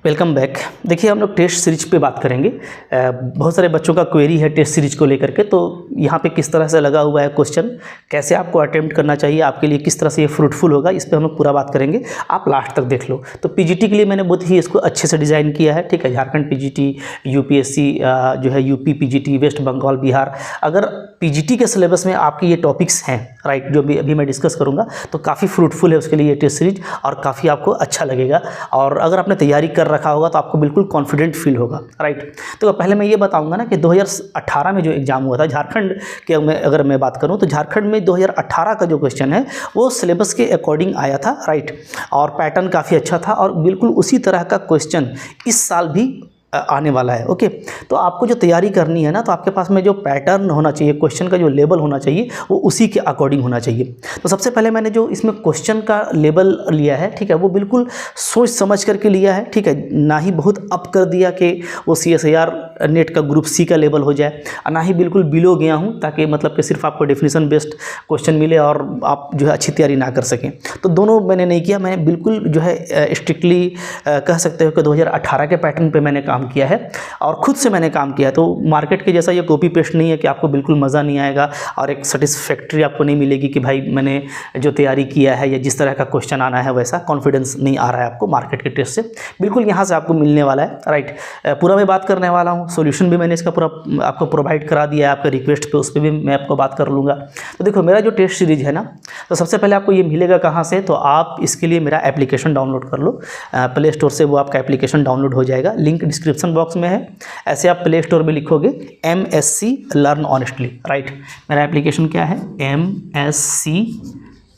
Welcome back. देखिए हम लोग टेस्ट सीरीज पे बात करेंगे। बहुत सारे बच्चों का क्वेरी है टेस्ट सीरीज को लेकर के, तो यहाँ पे किस तरह से लगा हुआ है क्वेश्चन, कैसे आपको अटेम्प्ट करना चाहिए, आपके लिए किस तरह से ये फ्रूटफुल होगा, इस पे हम लोग पूरा बात करेंगे। आप लास्ट तक देख लो। तो पीजीटी के लिए मैंने बहुत ही इसको अच्छे से डिज़ाइन किया है, ठीक है। झारखंड पीजीटी, यूपीएससी जो है यूपी पीजीटी, वेस्ट बंगाल, बिहार, अगर पीजीटी के सिलेबस में आपके ये टॉपिक्स हैं, राइट, जो भी अभी मैं डिस्कस करूँगा, तो काफ़ी फ्रूटफुल है उसके लिए ये टेस्ट सीरीज और काफ़ी आपको अच्छा लगेगा। और अगर आपने तैयारी कर रखा होगा तो आपको बिल्कुल कॉन्फिडेंट फील होगा, राइट। तो पहले मैं ये बताऊंगा ना कि 2018 में जो एग्ज़ाम हुआ था झारखंड के, अगर मैं बात करूं तो झारखंड में 2018 का जो क्वेश्चन है वो सिलेबस के अकॉर्डिंग आया था, राइट। और पैटर्न काफ़ी अच्छा था और बिल्कुल उसी तरह का क्वेश्चन इस साल भी आने वाला है, ओके। तो आपको जो तैयारी करनी है ना, तो आपके पास में जो पैटर्न होना चाहिए, क्वेश्चन का जो लेवल होना चाहिए, वो उसी के अकॉर्डिंग होना चाहिए। तो सबसे पहले मैंने जो इसमें क्वेश्चन का लेवल लिया है, ठीक है, वो बिल्कुल सोच समझ करके लिया है, ठीक है। ना ही बहुत अप कर दिया कि वो CSIR नेट का ग्रुप C का लेवल हो जाए, और ना ही बिल्कुल बिलो गया हूँ ताकि मतलब कि सिर्फ आपको डेफिनेशन बेस्ड क्वेश्चन मिले और आप जो है अच्छी तैयारी ना कर सकें। तो दोनों मैंने नहीं किया, मैंने बिल्कुल जो है स्ट्रिक्टली कह सकते हो कि 2018 के पैटर्न पे मैंने काम किया है और खुद से मैंने काम किया। तो मार्केट के जैसा ये कॉपी पेस्ट नहीं है कि आपको बिल्कुल मज़ा नहीं आएगा और एक सेटिस्फैक्ट्री आपको नहीं मिलेगी कि भाई मैंने जो तैयारी किया है या जिस तरह का क्वेश्चन आना है वैसा कॉन्फिडेंस नहीं आ रहा है आपको मार्केट के टेस्ट से। बिल्कुल यहाँ से आपको मिलने वाला है, राइट। पूरा मैं बात करने वाला हूँ, सॉल्यूशन भी मैंने इसका पूरा आपको प्रोवाइड करा दिया है आपके रिक्वेस्ट पे, उस पर भी मैं आपको बात कर लूँगा। तो देखो मेरा जो टेस्ट सीरीज है ना, तो सबसे पहले आपको ये मिलेगा कहाँ से, तो आप इसके लिए मेरा एप्लीकेशन डाउनलोड कर लो प्ले स्टोर से, वो आपका एप्लीकेशन डाउनलोड हो जाएगा, लिंक डिस्क्रिप्शन बॉक्स में है। ऐसे आप प्ले स्टोर में लिखोगे MSc लर्न ऑनेस्टली, राइट। मेरा एप्लीकेशन क्या है, MSc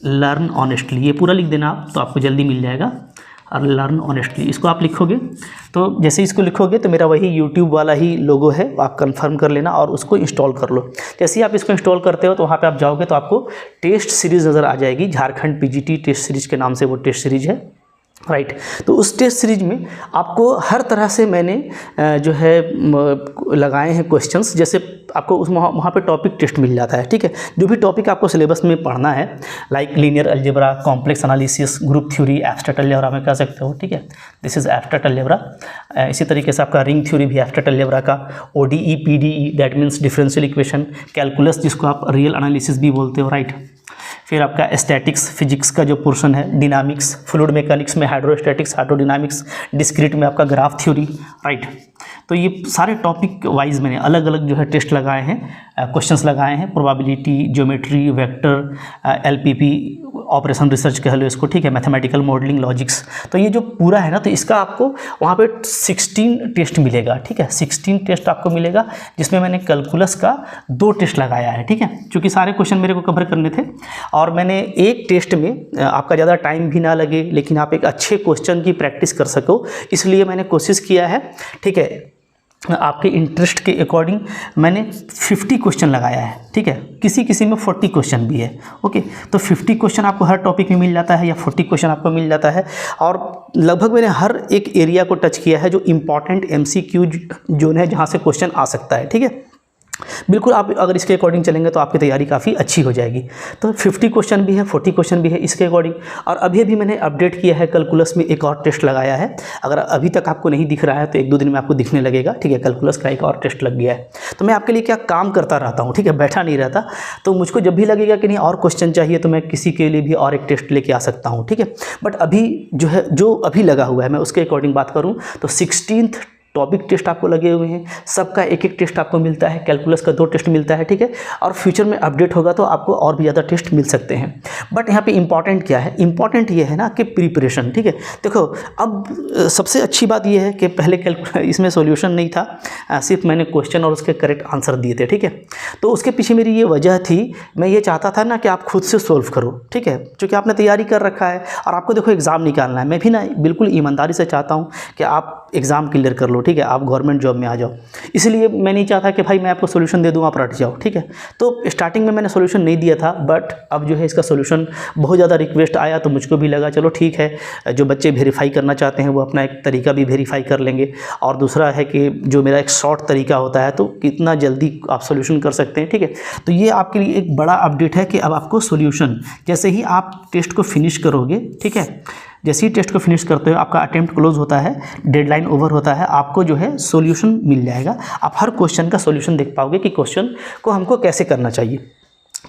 लर्न ऑनेस्टली, ये पूरा लिख देना आप, तो आपको जल्दी मिल जाएगा। और लर्न ऑनेस्टली इसको आप लिखोगे, तो जैसे इसको लिखोगे तो मेरा वही यूट्यूब वाला ही लोगो है, आप कंफर्म कर लेना और उसको इंस्टॉल कर लो। जैसे ही आप इसको इंस्टॉल करते हो तो वहाँ पे आप जाओगे तो आपको टेस्ट सीरीज़ नज़र आ जाएगी, झारखंड पीजीटी टेस्ट सीरीज़ के नाम से वो टेस्ट सीरीज़ है, राइट। तो उस टेस्ट सीरीज में आपको हर तरह से मैंने जो है लगाए हैं क्वेश्चंस। जैसे आपको उस वहाँ पे टॉपिक टेस्ट मिल जाता है, ठीक है। जो भी टॉपिक आपको सिलेबस में पढ़ना है, like linear algebra, complex analysis, group theory, abstract algebra में कह सकते हो, ठीक है, दिस इज एब्स्ट्रैक्ट अलजेब्रा। इसी तरीके से आपका रिंग थ्योरी भी एब्स्ट्रैक्ट अलजेब्रा का, ODE PDE that means differential equation, calculus जिसको आप रियल एनालिसिस भी बोलते हो, राइट। फिर आपका स्टैटिक्स फिजिक्स का जो पोर्शन है, डिनामिक्स, फ्लूइड मैकेनिक्स में हाइड्रोस्टैटिक्स, हाइड्रोडिनामिक्स, डिस्क्रीट में आपका ग्राफ थ्योरी, राइट। तो ये सारे टॉपिक वाइज मैंने अलग अलग जो है टेस्ट लगाए हैं, क्वेश्चंस लगाए हैं, probability, geometry, vector, LPP, operation research कह लो इसको, ठीक है, मैथमेटिकल मॉडलिंग, लॉजिक्स। तो ये जो पूरा है ना, तो इसका आपको वहाँ पे 16 टेस्ट मिलेगा, ठीक है, 16 टेस्ट आपको मिलेगा, जिसमें मैंने कैलकुलस का 2 टेस्ट लगाया है, ठीक है, क्योंकि सारे क्वेश्चन मेरे को कवर करने थे। और मैंने एक टेस्ट में आपका ज़्यादा टाइम भी ना लगे लेकिन आप एक अच्छे क्वेश्चन की प्रैक्टिस कर सको, इसलिए मैंने कोशिश किया है, ठीक है। आपके इंटरेस्ट के अकॉर्डिंग मैंने 50 क्वेश्चन लगाया है, ठीक है, किसी किसी में 40 क्वेश्चन भी है, ओके। तो 50 क्वेश्चन आपको हर टॉपिक में मिल जाता है या 40 क्वेश्चन आपको मिल जाता है, और लगभग मैंने हर एक एरिया को टच किया है जो इम्पॉर्टेंट MCQ जोन है, जहाँ से क्वेश्चन आ सकता है, ठीक है। बिल्कुल आप अगर इसके अकॉर्डिंग चलेंगे तो आपकी तैयारी काफ़ी अच्छी हो जाएगी। तो 50 क्वेश्चन भी है, 40 क्वेश्चन भी है इसके अकॉर्डिंग। और अभी भी मैंने अपडेट किया है, कैलकुलस में एक और टेस्ट लगाया है। अगर अभी तक आपको नहीं दिख रहा है तो 1-2 दिन में आपको दिखने लगेगा, ठीक है, कैलकुलस का एक और टेस्ट लग गया है। तो मैं आपके लिए क्या काम करता रहता हूँ, ठीक है, बैठा नहीं रहता। तो मुझको जब भी लगेगा कि नहीं और क्वेश्चन चाहिए तो मैं किसी के लिए भी और एक टेस्ट लेके आ सकता हूँ, ठीक है। बट अभी जो है, जो अभी लगा हुआ है, मैं उसके अकॉर्डिंग बात करूँ तो 16 टॉपिक टेस्ट आपको लगे हुए हैं, सबका एक एक टेस्ट आपको मिलता है, कैलकुलस का 2 टेस्ट मिलता है, ठीक है। और फ्यूचर में अपडेट होगा तो आपको और भी ज़्यादा टेस्ट मिल सकते हैं। बट यहाँ पे इंपॉर्टेंट क्या है, इंपॉर्टेंट ये है ना कि प्रिपरेशन, ठीक है। देखो अब सबसे अच्छी बात ये है कि पहले इसमें सॉल्यूशन नहीं था, सिर्फ मैंने क्वेश्चन और उसके करेक्ट आंसर दिए थे, ठीक है। तो उसके पीछे मेरी ये वजह थी, मैं ये चाहता था ना कि आप खुद से सोल्व करो, ठीक है, क्योंकि आपने तैयारी कर रखा है और आपको देखो एग्ज़ाम निकालना है। मैं भी ना बिल्कुल ईमानदारी से चाहता हूँ कि आप एग्ज़ाम क्लियर कर लो, ठीक है, आप गवर्नमेंट जॉब में आ जाओ। इसलिए मैं नहीं चाहता कि भाई मैं आपको सोल्यूशन दे दूँ आप रट जाओ, ठीक है। तो स्टार्टिंग में मैंने सोल्यूशन नहीं दिया था, बट अब जो है इसका सोल्यूशन बहुत ज़्यादा रिक्वेस्ट आया तो मुझको भी लगा चलो ठीक है, जो बच्चे वेरीफाई करना चाहते हैं वो अपना एक तरीका भी वेरीफाई कर लेंगे। और दूसरा है कि जो मेरा एक शॉर्ट तरीका होता है तो कितना जल्दी आप सोल्यूशन कर सकते हैं, ठीक है। तो ये आपके लिए एक बड़ा अपडेट है कि अब आपको सोल्यूशन जैसे ही आप टेस्ट को फिनिश करोगे, ठीक है, जैसे ही टेस्ट को फिनिश करते हो आपका अटेम्प्ट क्लोज होता है, डेडलाइन ओवर होता है, आपको जो है सॉल्यूशन मिल जाएगा। आप हर क्वेश्चन का सॉल्यूशन देख पाओगे कि क्वेश्चन को हमको कैसे करना चाहिए।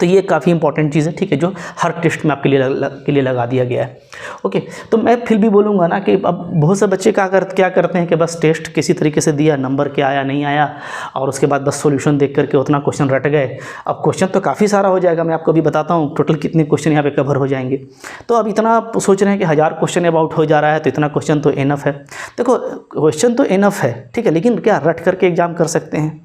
तो ये काफ़ी इंपॉर्टेंट चीज़ है, ठीक है, जो हर टेस्ट में आपके लिए लगा दिया गया है। ओके, तो मैं फिर भी बोलूँगा ना कि अब बहुत से बच्चे क्या करते हैं कि बस टेस्ट किसी तरीके से दिया, नंबर क्या आया नहीं आया, और उसके बाद बस सॉल्यूशन देख करके उतना क्वेश्चन रट गए। अब क्वेश्चन तो काफ़ी सारा हो जाएगा, मैं आपको अभी बताता हूँ टोटल कितने क्वेश्चन यहाँ पे कवर हो जाएंगे। तो अब इतना सोच रहे हैं कि 1000 क्वेश्चन अबाउट हो जा रहा है, तो इतना क्वेश्चन तो इनफ है। देखो क्वेश्चन तो इनफ है, ठीक है, लेकिन क्या रट करके एग्ज़ाम कर सकते हैं?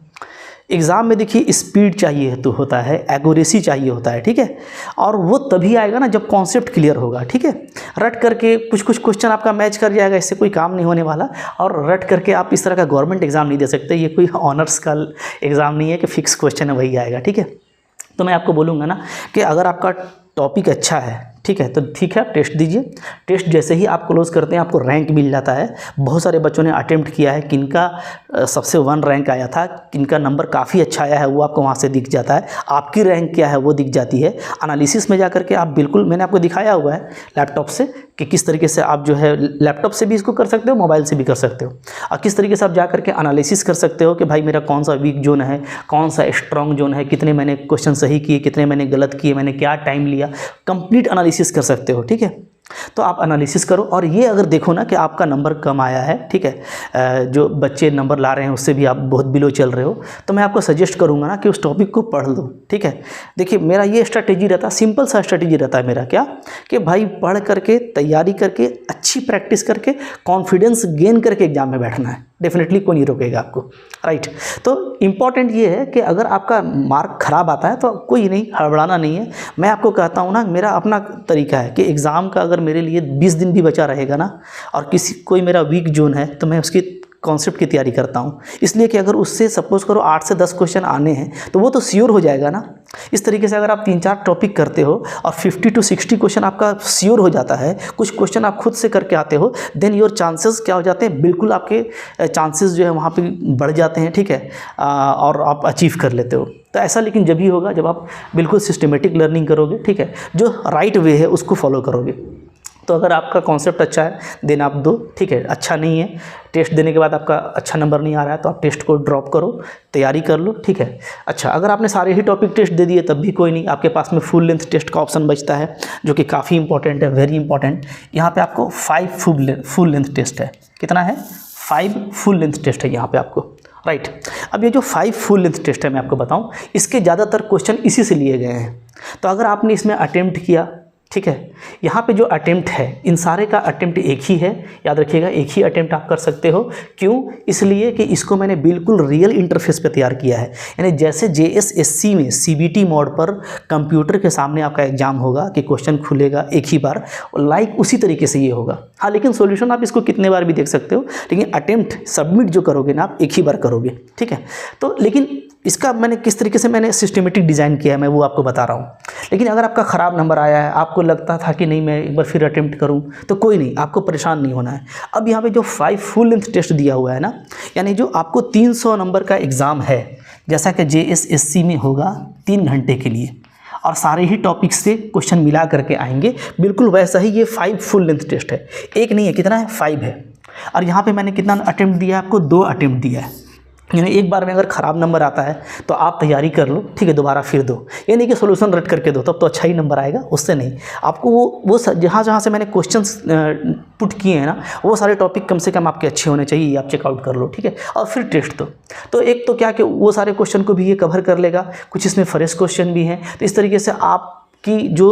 एग्ज़ाम में देखिए स्पीड चाहिए तो होता है, एक्यूरेसी चाहिए होता है, ठीक है, और वो तभी आएगा ना जब कॉन्सेप्ट क्लियर होगा, ठीक है। रट करके कुछ क्वेश्चन आपका मैच कर जाएगा, इससे कोई काम नहीं होने वाला। और रट करके आप इस तरह का गवर्नमेंट एग्ज़ाम नहीं दे सकते, ये कोई ऑनर्स का एग्ज़ाम नहीं है कि फिक्स क्वेश्चन है वही आएगा, ठीक है। तो मैं आपको बोलूँगा ना कि अगर आपका टॉपिक अच्छा है, ठीक है, तो ठीक है आप टेस्ट दीजिए। टेस्ट जैसे ही आप क्लोज करते हैं आपको रैंक मिल जाता है। बहुत सारे बच्चों ने अटेम्प्ट किया है, किनका सबसे 1 रैंक आया था, किनका नंबर काफ़ी अच्छा आया है, वो आपको वहाँ से दिख जाता है। आपकी रैंक क्या है वो दिख जाती है। एनालिसिस में जा करके आप बिल्कुल, मैंने आपको दिखाया हुआ है लैपटॉप से कि किस तरीके से आप जो है लैपटॉप से भी इसको कर सकते हो, मोबाइल से भी कर सकते हो, और किस तरीके से आप जा करके एनालिसिस कर सकते हो कि भाई मेरा कौन सा वीक जोन है, कौन सा स्ट्रॉन्ग जोन है, कितने मैंने क्वेश्चन सही किए, कितने मैंने गलत किए, मैंने क्या टाइम लिया, कंप्लीट एनालिसिस कर सकते हो, ठीक है। तो आप एनालिसिस करो, और ये अगर देखो ना कि आपका नंबर कम आया है, ठीक है, जो बच्चे नंबर ला रहे हैं उससे भी आप बहुत बिलो चल रहे हो, तो मैं आपको सजेस्ट करूंगा ना कि उस टॉपिक को पढ़ लो, ठीक है। देखिए मेरा ये स्ट्रैटेजी रहता है, सिंपल सा स्ट्रैटेजी रहता है मेरा, क्या कि भाई पढ़ करके, तैयारी करके, अच्छी प्रैक्टिस करके, कॉन्फिडेंस गेन करके एग्जाम में बैठना है। डेफिनेटली कोई नहीं रोकेगा आपको, राइट। तो इम्पॉर्टेंट ये है कि अगर आपका मार्क ख़राब आता है तो कोई नहीं, हड़बड़ाना नहीं है। मैं आपको कहता हूँ ना, मेरा अपना तरीका है कि एग्ज़ाम का अगर मेरे लिए 20 दिन भी बचा रहेगा ना, और कोई मेरा वीक जोन है, तो मैं उसकी कॉन्सेप्ट की तैयारी करता हूँ। इसलिए कि अगर उससे सपोज करो 8 से 10 क्वेश्चन आने हैं तो वो तो श्योर हो जाएगा ना। इस तरीके से अगर आप 3-4 टॉपिक करते हो और 50 to 60 क्वेश्चन आपका श्योर हो जाता है, कुछ क्वेश्चन आप खुद से करके आते हो, देन योर चांसेस क्या हो जाते हैं, बिल्कुल आपके चांसेस जो है वहाँ पे बढ़ जाते हैं, ठीक है, और आप अचीव कर लेते हो। तो ऐसा लेकिन जब ही होगा जब आप बिल्कुल सिस्टमेटिक लर्निंग करोगे, ठीक है, जो राइट वे है उसको फॉलो करोगे। तो अगर आपका कॉन्सेप्ट अच्छा है देन आप दो, ठीक है। अच्छा नहीं है, टेस्ट देने के बाद आपका अच्छा नंबर नहीं आ रहा है, तो आप टेस्ट को ड्रॉप करो, तैयारी कर लो, ठीक है। अच्छा, अगर आपने सारे ही टॉपिक टेस्ट दे दिए तब भी कोई नहीं, आपके पास में फुल लेंथ टेस्ट का ऑप्शन बचता है, जो कि काफ़ी इंपॉर्टेंट है, वेरी इंपॉर्टेंट। यहाँ पे आपको 5 फुल लेंथ टेस्ट है। कितना है? 5 फुल लेंथ टेस्ट है यहाँ पे आपको, राइट। अब ये जो 5 फुल लेंथ टेस्ट है मैं आपको बताऊँ, इसके ज़्यादातर क्वेश्चन इसी से लिए गए हैं। तो अगर आपने इसमें अटेम्प्ट किया, ठीक है, यहाँ पे जो अटेम्प्ट है, इन सारे का अटेम्प्ट एक ही है, याद रखिएगा, एक ही अटेम्प्ट आप कर सकते हो। क्यों? इसलिए कि इसको मैंने बिल्कुल रियल इंटरफेस पे तैयार किया है। यानी जैसे JSSC में CBT मोड पर कंप्यूटर के सामने आपका एग्जाम होगा कि क्वेश्चन खुलेगा एक ही बार, लाइक उसी तरीके से ये होगा। हाँ, लेकिन सॉल्यूशन आप इसको कितने बार भी देख सकते हो, लेकिन अटेम्प्ट सबमिट जो करोगे ना आप, एक ही बार करोगे, ठीक है। तो लेकिन इसका मैंने किस तरीके से मैंने सिस्टमेटिक डिज़ाइन किया है मैं वो आपको बता रहा हूँ। लेकिन अगर आपका ख़राब नंबर आया है, आपको लगता था कि नहीं मैं एक बार फिर अटेम्प्ट करूँ, तो कोई नहीं, आपको परेशान नहीं होना है। अब यहाँ पे जो 5 फुल लेंथ टेस्ट दिया हुआ है ना, यानी जो आपको 300 नंबर का एग्ज़ाम है, जैसा कि JSSC में होगा 3 घंटे के लिए, और सारे ही टॉपिक्स से क्वेश्चन मिला करके आएंगे, बिल्कुल वैसा ही ये 5 फुल लेंथ टेस्ट है। एक नहीं है, कितना है? 5 है। और यहाँ पे मैंने कितना अटेम्प्ट दिया है आपको? 2 अटेम्प्ट दिया है। यानी एक बार में अगर ख़राब नंबर आता है तो आप तैयारी कर लो, ठीक है, दोबारा फिर दो। ये नहीं कि सोल्यूशन रट करके दो तब तो अच्छा ही नंबर आएगा, उससे नहीं। आपको वो जहाँ से मैंने क्वेश्चंस पुट किए हैं ना, वो सारे टॉपिक कम से कम आपके अच्छे होने चाहिए, ये आप चेकआउट कर लो, ठीक है, और फिर टेस्ट दो। तो एक तो क्या कि वो सारे क्वेश्चन को भी ये कवर कर लेगा, कुछ इसमें फ्रेश क्वेश्चन भी हैं। तो इस तरीके से कि जो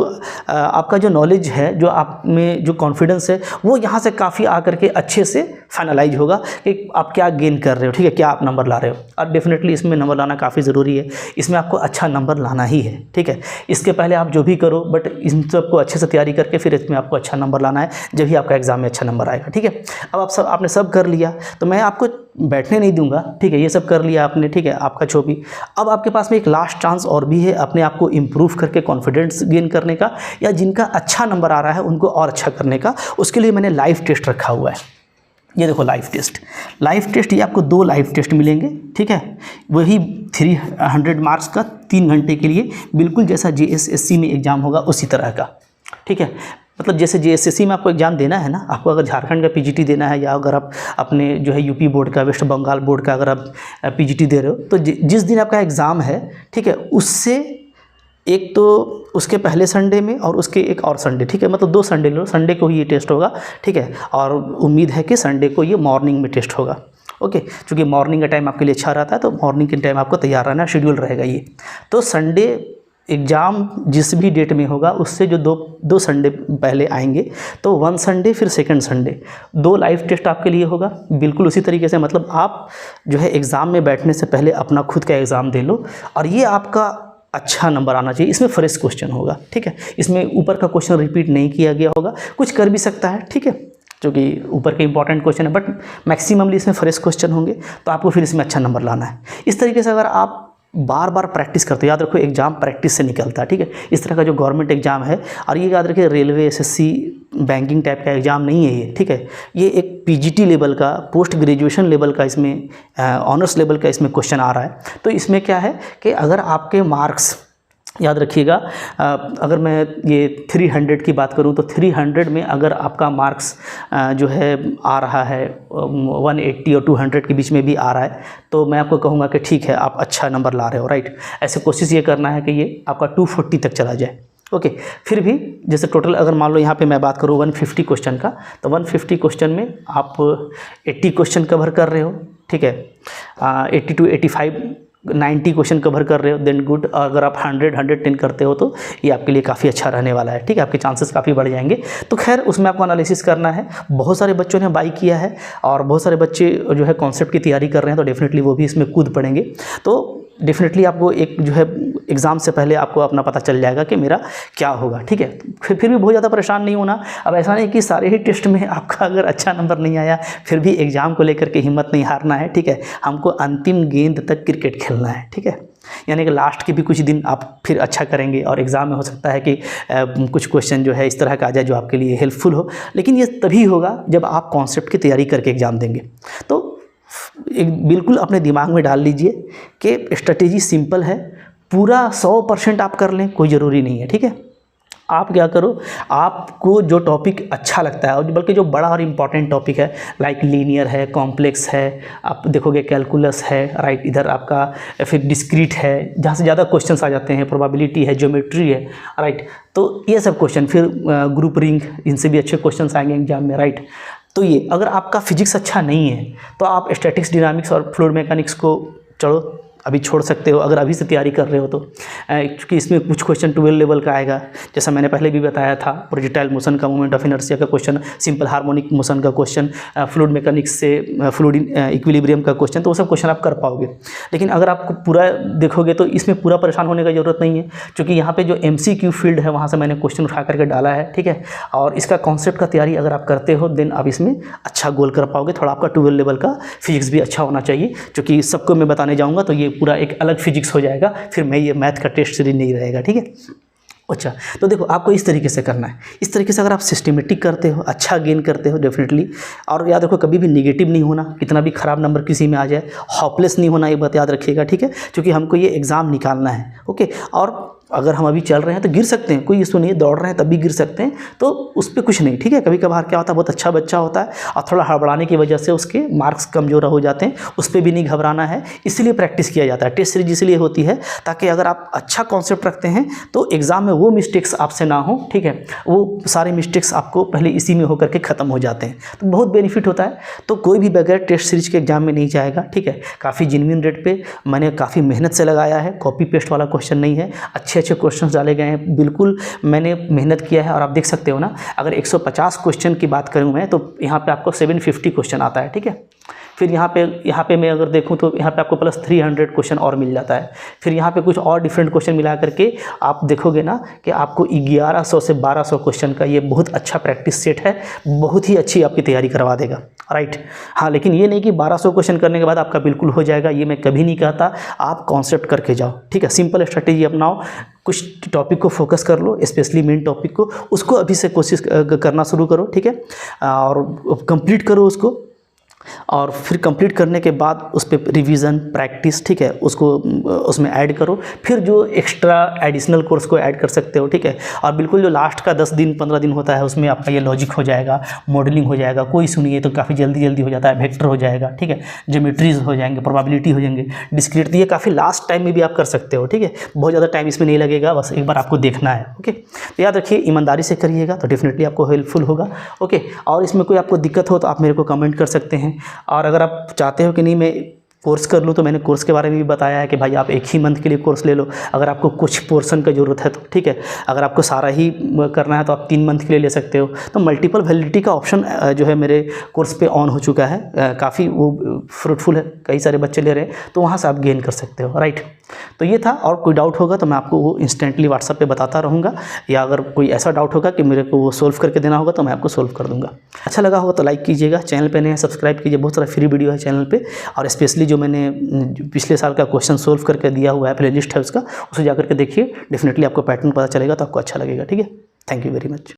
आपका जो नॉलेज है, जो आप में जो कॉन्फिडेंस है, वो यहाँ से काफ़ी आकर के अच्छे से फाइनलाइज होगा कि आप क्या गेन कर रहे हो, ठीक है, क्या आप नंबर ला रहे हो। और डेफिनेटली इसमें नंबर लाना काफ़ी ज़रूरी है, इसमें आपको अच्छा नंबर लाना ही है, ठीक है। इसके पहले आप जो भी करो, बट इन सबको अच्छे से तैयारी करके फिर इसमें आपको अच्छा नंबर लाना है, जब भी आपका एग्ज़ाम में अच्छा नंबर आएगा, ठीक है। अब आपने सब कर लिया, तो मैं आपको बैठने नहीं दूंगा, ठीक है, ये सब कर लिया आपने, ठीक है, आपका जो भी। अब आपके पास में एक लास्ट चांस और भी है अपने आप को इम्प्रूव करके कॉन्फिडेंस गेन करने का, या जिनका अच्छा नंबर आ रहा है उनको और अच्छा करने का। उसके लिए मैंने लाइव टेस्ट रखा हुआ है। ये देखो लाइव टेस्ट, ये आपको 2 लाइव टेस्ट मिलेंगे, ठीक है, वही 300 मार्क्स का 3 घंटे के लिए, बिल्कुल जैसा JSSC में एग्ज़ाम होगा उसी तरह का, ठीक है। मतलब जैसे जीएसएससी में आपको एग्ज़ाम देना है ना, आपको अगर झारखंड का पीजीटी देना है या अगर आप अपने जो है यूपी बोर्ड का, वेस्ट बंगाल बोर्ड का अगर आप पीजीटी दे रहे हो, तो जिस दिन आपका एग्ज़ाम है, ठीक है, उससे एक तो उसके पहले संडे में और उसके एक और संडे, ठीक है, मतलब 2 संडे लो, संडे को ही ये टेस्ट होगा, ठीक है, और उम्मीद है कि संडे को ये मॉर्निंग में टेस्ट होगा। ओके, क्योंकि मॉर्निंग का टाइम आपके लिए अच्छा रहता है, तो मॉर्निंग के टाइम आपको तैयार रहना, शेड्यूल रहेगा ये। तो संडे एग्ज़ाम जिस भी डेट में होगा उससे जो दो संडे पहले आएंगे, तो 1 संडे फिर 2nd संडे 2 लाइव टेस्ट आपके लिए होगा। बिल्कुल उसी तरीके से, मतलब आप जो है एग्ज़ाम में बैठने से पहले अपना खुद का एग्ज़ाम दे लो, और ये आपका अच्छा नंबर आना चाहिए। इसमें फ्रेश क्वेश्चन होगा, ठीक है, इसमें ऊपर का क्वेश्चन रिपीट नहीं किया गया होगा, कुछ कर भी सकता है, ठीक है, क्योंकि ऊपर के इंपॉर्टेंट क्वेश्चन है, बट मैक्सिममली इसमें फ्रेश क्वेश्चन होंगे, तो आपको फिर इसमें अच्छा नंबर लाना है। इस तरीके से अगर आप बार बार प्रैक्टिस करते हो, याद रखो एग्ज़ाम प्रैक्टिस से निकलता है, ठीक है। इस तरह का जो गवर्नमेंट एग्ज़ाम है, और ये याद रखिए रेलवे, एसएससी, बैंकिंग टाइप का एग्ज़ाम नहीं है ये, ठीक है, ये एक पीजीटी लेवल का, पोस्ट ग्रेजुएशन लेवल का, इसमें ऑनर्स लेवल का इसमें क्वेश्चन आ रहा है। तो इसमें क्या है कि अगर आपके मार्क्स, याद रखिएगा, अगर मैं ये 300 की बात करूं तो 300 में अगर आपका मार्क्स जो है आ रहा है 180 और 200 के बीच में भी आ रहा है, तो मैं आपको कहूँगा कि ठीक है, आप अच्छा नंबर ला रहे हो, राइट। ऐसे कोशिश ये करना है कि ये आपका 240 तक चला जाए। ओके, फिर भी जैसे टोटल अगर मान लो यहाँ पे मैं बात करूँ 150 क्वेश्चन का, तो 150 क्वेश्चन में आप 80 क्वेश्चन कवर कर रहे हो, ठीक है, 80 to 85 90 क्वेश्चन कवर कर रहे हो, देन गुड। अगर आप 110 करते हो तो ये आपके लिए काफ़ी अच्छा रहने वाला है, ठीक है, आपके चांसेस काफ़ी बढ़ जाएंगे। तो खैर उसमें आपको एनालिसिस करना है। बहुत सारे बच्चों ने बाई किया है और बहुत सारे बच्चे जो है कॉन्सेप्ट की तैयारी कर रहे हैं, तो डेफिनेटली वो भी इसमें कूद पड़ेंगे। तो डेफिनेटली आपको एक जो है एग्ज़ाम से पहले आपको अपना पता चल जाएगा कि मेरा क्या होगा, ठीक है। फिर भी बहुत ज़्यादा परेशान नहीं होना। अब ऐसा नहीं कि सारे ही टेस्ट में आपका अगर अच्छा नंबर नहीं आया, फिर भी एग्ज़ाम को लेकर के हिम्मत नहीं हारना है, ठीक है। हमको अंतिम गेंद तक क्रिकेट खेलना है, ठीक है, यानी कि लास्ट के भी कुछ दिन आप फिर अच्छा करेंगे और एग्ज़ाम में हो सकता है कि कुछ क्वेश्चन जो है इस तरह का आ जाए जो आपके लिए हेल्पफुल हो, लेकिन ये तभी होगा जब आप कॉन्सेप्ट की तैयारी करके एग्ज़ाम देंगे। तो एक बिल्कुल अपने दिमाग में डाल लीजिए कि स्ट्रेटेजी सिंपल है, पूरा 100% आप कर लें कोई ज़रूरी नहीं है, ठीक है। आप क्या करो, आपको जो टॉपिक अच्छा लगता है, और बल्कि जो बड़ा और इम्पॉर्टेंट टॉपिक है, लाइक लीनियर है, कॉम्प्लेक्स है, आप देखोगे कैलकुलस है, राइट, इधर आपका फिर डिस्क्रीट है जहाँ से ज़्यादा क्वेश्चंस आ जाते हैं, प्रोबेबिलिटी है, ज्योमेट्री है, राइट, तो ये सब क्वेश्चन, फिर ग्रुप रिंग, इनसे भी अच्छे क्वेश्चन आएंगे एग्जाम में, राइट। तो ये अगर आपका फिजिक्स अच्छा नहीं है तो आप स्टैटिक्स, डायनामिक्स और फ्लूइड मैकेनिक्स को चलो अभी छोड़ सकते हो, अगर अभी से तैयारी कर रहे हो तो, क्योंकि इसमें कुछ क्वेश्चन 12 लेवल का आएगा, जैसा मैंने पहले भी बताया था, प्रोजेक्टाइल मोशन का, मोमेंट ऑफ इनर्शिया का क्वेश्चन, सिंपल हार्मोनिक मोशन का क्वेश्चन, फ्लूइड मैकेनिक्स से फ्लूइड इक्विलिब्रियम का क्वेश्चन, तो वो सब क्वेश्चन आप कर पाओगे। लेकिन अगर आपको पूरा देखोगे तो इसमें पूरा परेशान होने की ज़रूरत नहीं है, क्योंकि यहाँ पर जो MCQ फील्ड है वहाँ से मैंने क्वेश्चन उठा करके डाला है, ठीक है, और इसका कॉन्सेप्ट का तैयारी अगर आप करते हो देन आप इसमें अच्छा गोल कर पाओगे। थोड़ा आपका 12 लेवल का फिजिक्स भी अच्छा होना चाहिए, क्योंकि सबको मैं बताने जाऊँगा तो ये पूरा एक अलग फिजिक्स हो जाएगा, फिर मैं ये मैथ का टेस्ट सीरीज नहीं रहेगा, ठीक है। अच्छा, तो देखो आपको इस तरीके से करना है। इस तरीके से अगर आप सिस्टमेटिक करते हो, अच्छा गेन करते हो डेफिनेटली, और याद रखो कभी भी निगेटिव नहीं होना, कितना भी ख़राब नंबर किसी में आ जाए, होपलेस नहीं होना, ये बात याद रखिएगा, ठीक है, क्योंकि हमको ये एग्ज़ाम निकालना है। ओके, और अगर हम अभी चल रहे हैं तो गिर सकते हैं, कोई इशू नहीं है, दौड़ रहे हैं तब भी गिर सकते हैं, तो उस पर कुछ नहीं, ठीक है। कभी कभार क्या होता है, बहुत अच्छा बच्चा होता है और थोड़ा हड़बड़ाने की वजह से उसके मार्क्स कमज़ोर हो जाते हैं, उस पर भी नहीं घबराना है, इसलिए प्रैक्टिस किया जाता है। टेस्ट सीरीज इसलिए होती है ताकि अगर आप अच्छा कॉन्सेप्ट रखते हैं तो एग्ज़ाम में वो मिस्टेक्स आपसे ना हो, ठीक है, वो सारे मिस्टेक्स आपको पहले इसी में होकर के ख़त्म हो जाते हैं, तो बहुत बेनिफिट होता है। तो कोई भी बगैर टेस्ट सीरीज के एग्जाम में नहीं जाएगा, ठीक है। काफ़ी जेन्युइन रेट पे मैंने काफ़ी मेहनत से लगाया है, कॉपी पेस्ट वाला क्वेश्चन नहीं है, अच्छे अच्छे क्वेश्चन डाले गए हैं, बिल्कुल मैंने मेहनत किया है। और आप देख सकते हो ना, अगर 150 क्वेश्चन की बात करूं मैं तो यहाँ पे आपको 750 क्वेश्चन आता है, ठीक है। फिर यहाँ पे मैं अगर देखूँ तो यहाँ पे आपको प्लस 300 क्वेश्चन और मिल जाता है। फिर यहाँ पे कुछ और डिफरेंट क्वेश्चन मिला करके आप देखोगे ना कि आपको 1100 से 1200 क्वेश्चन का ये बहुत अच्छा प्रैक्टिस सेट है, बहुत ही अच्छी आपकी तैयारी करवा देगा, राइट। हाँ, लेकिन ये नहीं कि 1200 क्वेश्चन करने के बाद आपका बिल्कुल हो जाएगा, ये मैं कभी नहीं कहता। आप कॉन्सेप्ट करके जाओ, ठीक है, सिंपल स्ट्रेटेजी अपनाओ, कुछ टॉपिक को फोकस कर लो, स्पेशली मेन टॉपिक को, उसको अभी से कोशिश करना शुरू करो, ठीक है, और कंप्लीट करो उसको। और फिर कंप्लीट करने के बाद उस पर रिवीजन प्रैक्टिस, ठीक है, उसको उसमें ऐड करो। फिर जो एक्स्ट्रा एडिशनल कोर्स को ऐड कर सकते हो, ठीक है। और बिल्कुल जो लास्ट का 10 दिन 15 दिन होता है उसमें आपका ये लॉजिक हो जाएगा, मॉडलिंग हो जाएगा, कोई सुनिए तो काफ़ी जल्दी हो जाता है, वेक्टर हो जाएगा, ठीक है, ज्योमेट्रीज हो जाएंगे, प्रोबेबिलिटी हो जाएंगे, डिस्क्रीट, ये काफ़ी लास्ट टाइम में भी आप कर सकते हो, ठीक है। बहुत ज़्यादा टाइम इसमें नहीं लगेगा, बस एक बार आपको देखना है। ओके, तो याद रखिए ईमानदारी से करिएगा तो डेफिनेटली आपको हेल्पफुल होगा। ओके, और इसमें कोई आपको दिक्कत हो तो आप मेरे को कमेंट कर सकते हैं। और अगर आप चाहते हो कि नहीं मैं कोर्स कर लूँ तो मैंने कोर्स के बारे में भी बताया है कि भाई आप एक ही मंथ के लिए कोर्स ले लो, अगर आपको कुछ पोर्शन का ज़रूरत है तो, ठीक है। अगर आपको सारा ही करना है तो आप 3 मंथ के लिए ले सकते हो। तो मल्टीपल वैलिडिटी का ऑप्शन जो है मेरे कोर्स पे ऑन हो चुका है, काफ़ी वो फ्रूटफुल है, कई सारे बच्चे ले रहे हैं, तो वहाँ से आप गेन कर सकते हो, राइट। तो ये था, और कोई डाउट होगा तो मैं आपको वो इंस्टेंटली व्हाट्सएप पे बताता रहूँगा, या अगर कोई ऐसा डाउट होगा कि मेरे को वो सोल्व करके देना होगा तो मैं आपको सोल्व कर दूँगा। अच्छा लगा होगा तो लाइक कीजिएगा, चैनल पे नए हैं सब्सक्राइब कीजिए, बहुत सारा फ्री वीडियो है चैनल पे। और स्पेशली जो मैंने पिछले साल का क्वेश्चन सोल्व करके दिया हुआ है, प्लेलिस्ट है उसका, उसे जाकर के देखिए, डेफिनेटली आपको पैटर्न पता चलेगा तो आपको अच्छा लगेगा, ठीक है। Thank you very much.